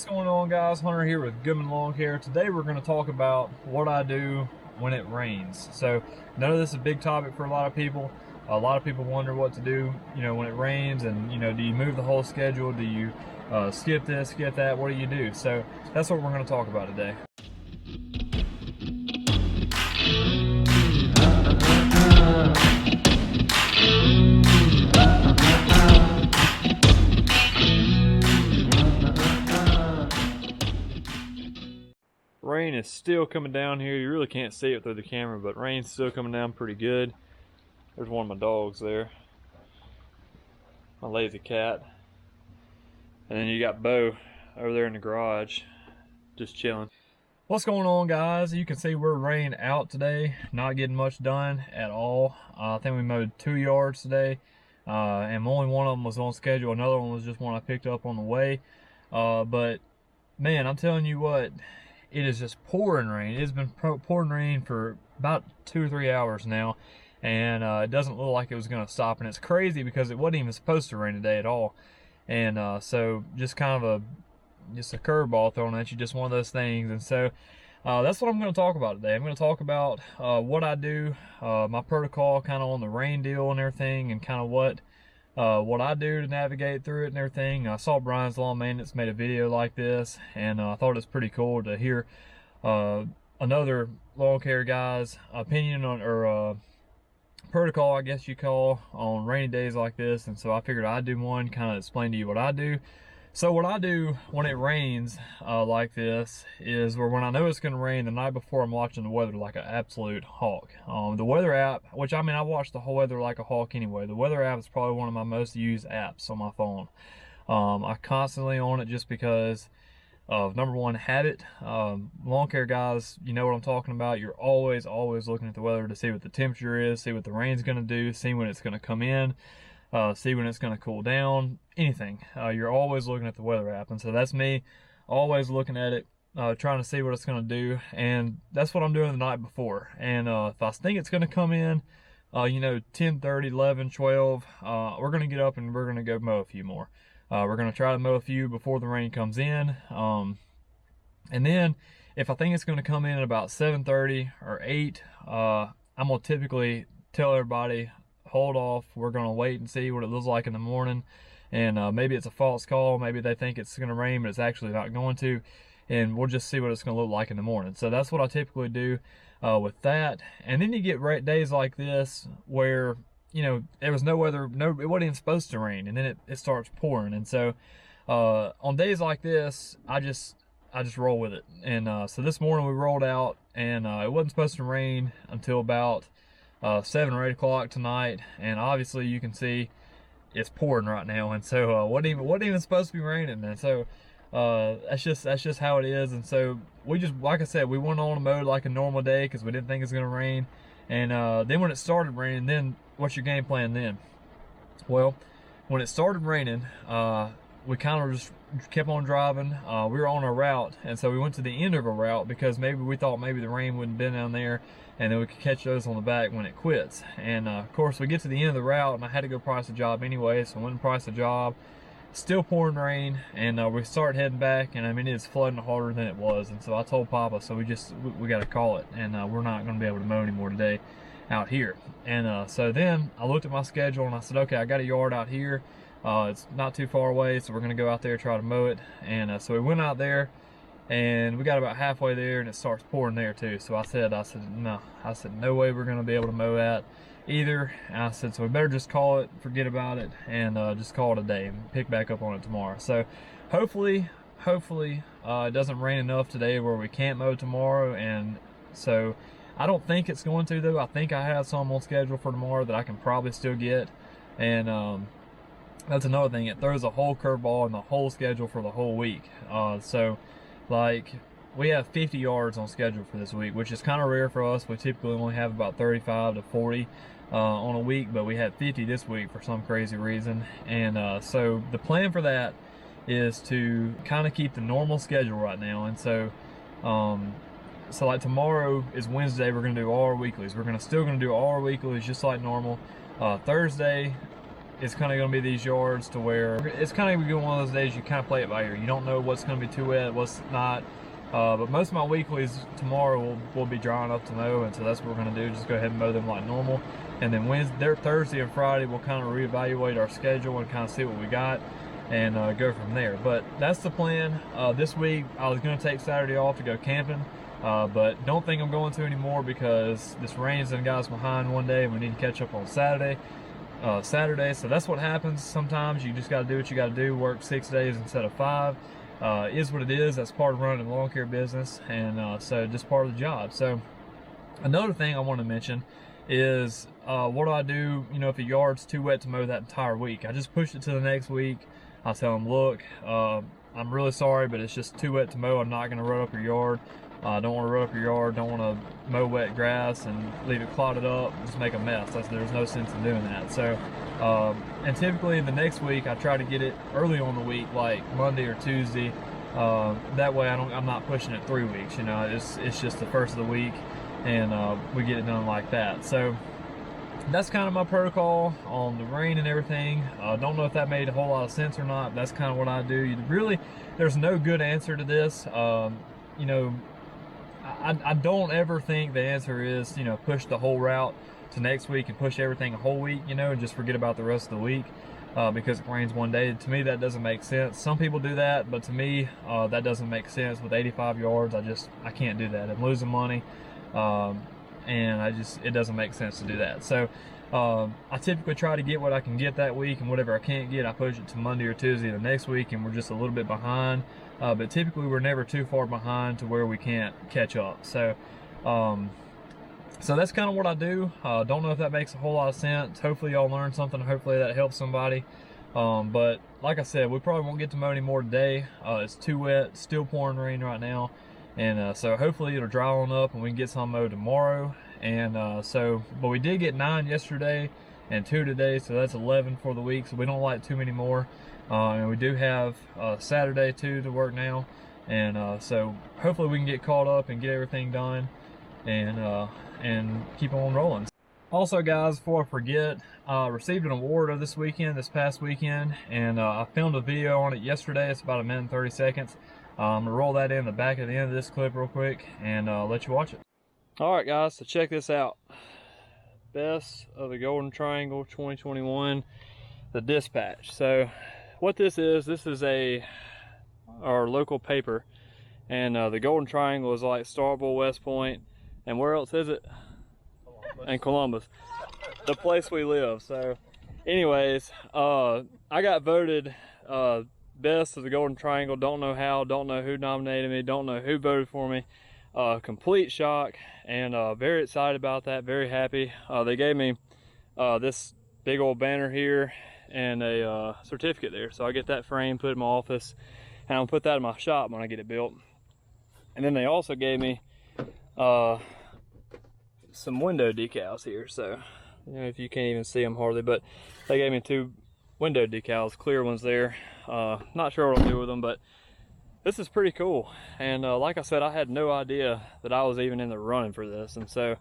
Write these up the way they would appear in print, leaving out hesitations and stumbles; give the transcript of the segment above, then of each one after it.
What's going on, guys? Hunter here with Goodman Lawn Care. Today we're going to talk about what I do when it rains. So I know this is a big topic for a lot of people. A lot of people wonder what to do, when it rains, and do you move the whole schedule? Do you skip this, skip that? What do you do? So that's what we're going to talk about today. Rain is still coming down here. You really can't see it through the camera, but rain's still coming down pretty good. There's one of my dogs there. My lazy cat. And then you got Bo over there in the garage, just chilling. What's going on, guys? You can see we're rained out today. Not getting much done at all. I think we mowed 2 yards today. And only one of them was on schedule. Another one was just one I picked up on the way. But man, I'm telling you what, it is just pouring rain. It's been pouring rain for about 2 or 3 hours now, and it doesn't look like it was going to stop. And it's crazy because it wasn't even supposed to rain today at all. And so just kind of a curveball thrown at you, just one of those things. And so that's what I'm going to talk about today. I'm going to talk about what I do, my protocol, kind of on the rain deal and everything, and kind of what I do to navigate through it and everything. I saw Brian's Lawn Maintenance made a video like this, and I thought it was pretty cool to hear another lawn care guy's opinion on, or protocol, I guess you call, on rainy days like this. And so I figured I'd do one, kind of explain to you what I do. So what I do when it rains like this is, when I know it's going to rain, the night before, I'm watching the weather like an absolute hawk. The weather app, which I watch the whole weather like a hawk anyway. The weather app is probably one of my most used apps on my phone. I constantly on it just because of, number one, habit. Lawn care guys, you know what I'm talking about. You're always looking at the weather to see what the temperature is, see what the rain's going to do, see when it's going to come in. See when it's going to cool down, anything. You're always looking at the weather app. And so that's me, always looking at it, trying to see what it's going to do. And that's what I'm doing the night before. And if I think it's going to come in, 10:30, 11, 12, we're going to get up and we're going to go mow a few more. We're going to try to mow a few before the rain comes in. And then if I think it's going to come in at about 7:30 or 8, I'm going to typically tell everybody, hold off. We're going to wait and see what it looks like in the morning. And maybe it's a false call. Maybe they think it's going to rain, but it's actually not going to. And we'll just see what it's going to look like in the morning. So that's what I typically do with that. And then you get days like this where, there was no weather, it wasn't even supposed to rain. And then it starts pouring. And so on days like this, I just roll with it. And so this morning we rolled out, and it wasn't supposed to rain until about 7 or 8 o'clock tonight, and obviously you can see it's pouring right now. And so wasn't even supposed to be raining. And so that's just how it is. And so we just, like I said, we went on a mode like a normal day because we didn't think it was going to rain. And then when it started raining, then what's your game plan then? Well, when it started raining, we kind of just kept on driving. We were on a route, and so we went to the end of a route because we thought maybe the rain wouldn't been down there, and then we could catch those on the back when it quits. And of course, we get to the end of the route, and I had to go price a job anyway, so I went and priced a job. Still pouring rain, and we start heading back, and it's flooding harder than it was. And so I told Papa, so we got to call it, and we're not going to be able to mow anymore today out here. And so then I looked at my schedule, and I said, okay, I got a yard out here. It's not too far away, so we're going to go out there and try to mow it. And so we went out there, and we got about halfway there, and it starts pouring there too. So I said no way we're going to be able to mow that either. And I said, so we better just call it, forget about it, and just call it a day and pick back up on it tomorrow. So hopefully it doesn't rain enough today where we can't mow tomorrow. And so I don't think it's going to, though. I think I have some on schedule for tomorrow that I can probably still get. And that's another thing. It throws a whole curveball in the whole schedule for the whole week. So like, we have 50 yards on schedule for this week, which is kind of rare for us. We typically only have about 35 to 40 on a week, but we had 50 this week for some crazy reason. And so the plan for that is to kind of keep the normal schedule right now. And so like tomorrow is Wednesday, we're going to do all our weeklies. We're still going to do all our weeklies just like normal. Thursday, it's kind of going to be these yards to where it's kind of going to be one of those days you kind of play it by ear. You don't know what's going to be too wet, what's not. But most of my weeklies tomorrow will be dry enough to mow, and so that's what we're going to do. Just go ahead and mow them like normal. And then Thursday and Friday, we'll kind of reevaluate our schedule and kind of see what we got and go from there. But that's the plan. This week, I was going to take Saturday off to go camping, but don't think I'm going to anymore because this rain's done got us behind one day and we need to catch up on Saturday. So that's what happens sometimes. You just got to do what you got to do, work 6 days instead of 5. Is what it is. That's part of running a lawn care business, and so just part of the job. So another thing I want to mention is what do I do, you know, if the yard's too wet to mow that entire week? I just push it to the next week. I'll tell them, look, I'm really sorry, but it's just too wet to mow. I'm not going to rut up your yard. Don't want to rut up your yard, don't want to mow wet grass and leave it clotted up, just make a mess. There's no sense in doing that. So, and typically the next week I try to get it early on the week, like Monday or Tuesday. That way I'm not pushing it 3 weeks, you know, it's just the first of the week, and we get it done like that. So that's kind of my protocol on the rain and everything. Don't know if that made a whole lot of sense or not, but that's kind of what I do. There's no good answer to this. You know, I don't ever think the answer is, you know, push the whole route to next week and push everything a whole week, you know, and just forget about the rest of the week because it rains one day. To me, that doesn't make sense. Some people do that, but to me, that doesn't make sense. With 85 yards, I can't do that. I'm losing money, and it doesn't make sense to do that. So I typically try to get what I can get that week, and whatever I can't get, I push it to Monday or Tuesday the next week, and we're just a little bit behind. But typically we're never too far behind to where we can't catch up. So so that's kind of what I do. Don't know if that makes a whole lot of sense. Hopefully y'all learned something. Hopefully that helps somebody. But like I said, we probably won't get to mow any more today. It's too wet, still pouring rain right now. And so hopefully it'll dry on up and we can get some mowed tomorrow. And but we did get 9 yesterday and 2 today, so that's 11 for the week. So we don't like too many more. And we do have Saturday too to work now, and so hopefully we can get caught up and get everything done, and keep on rolling. Also, guys, before I forget, I received an award this past weekend, and I filmed a video on it yesterday. It's about 1 minute and 30 seconds. I'm gonna roll that in the back at the end of this clip real quick and let you watch it. All right, guys, so check this out. Best of the Golden Triangle 2021, the Dispatch. So what this is our local paper, and the Golden Triangle is like Starkville, West Point, and where else is it? Columbus. And Columbus, the place we live. So anyways, I got voted best of the Golden Triangle. Don't know how, don't know who nominated me, don't know who voted for me. Complete shock, and very excited about that, very happy. They gave me this big old banner here and a certificate there, so I get that framed, put it in my office, and I'll put that in my shop when I get it built. And then they also gave me some window decals here, so you know, if you can't even see them hardly, but they gave me 2 window decals, clear ones there. Not sure what I'll do with them, but this is pretty cool. And like I said, I had no idea that I was even in the running for this, and so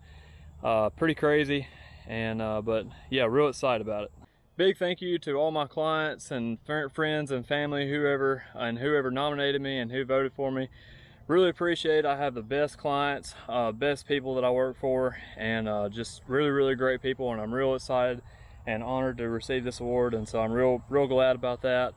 pretty crazy. And but yeah, real excited about it. Big thank you to all my clients and friends and family, whoever nominated me and who voted for me. Really appreciate it. I have the best clients, best people that I work for, and just really great people, and I'm real excited and honored to receive this award, and so I'm real glad about that.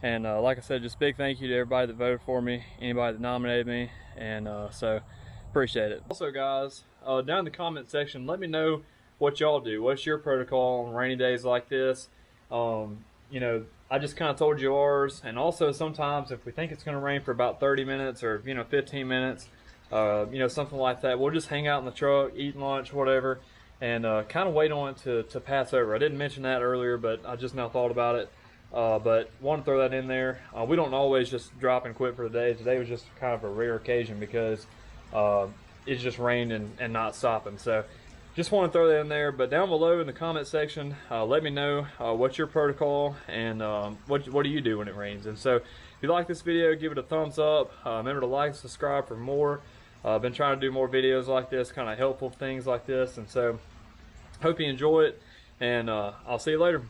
And like I said, just big thank you to everybody that voted for me, anybody that nominated me, and so appreciate it. Also, guys, down in the comment section, let me know what y'all do. What's your protocol on rainy days like this? You know, I just kind of told you ours. And also, sometimes if we think it's going to rain for about 30 minutes or 15 minutes, something like that, we'll just hang out in the truck, eat lunch, whatever, and kind of wait on it to pass over. I didn't mention that earlier, but I just now thought about it. But want to throw that in there. We don't always just drop and quit for the day. Today was just kind of a rare occasion because it's just rained and not stopping. So just want to throw that in there. But down below in the comment section, let me know what's your protocol and what do you do when it rains. And so if you like this video, give it a thumbs up. Remember to like and subscribe for more. I've been trying to do more videos like this, kind of helpful things like this. And so hope you enjoy it, and I'll see you later.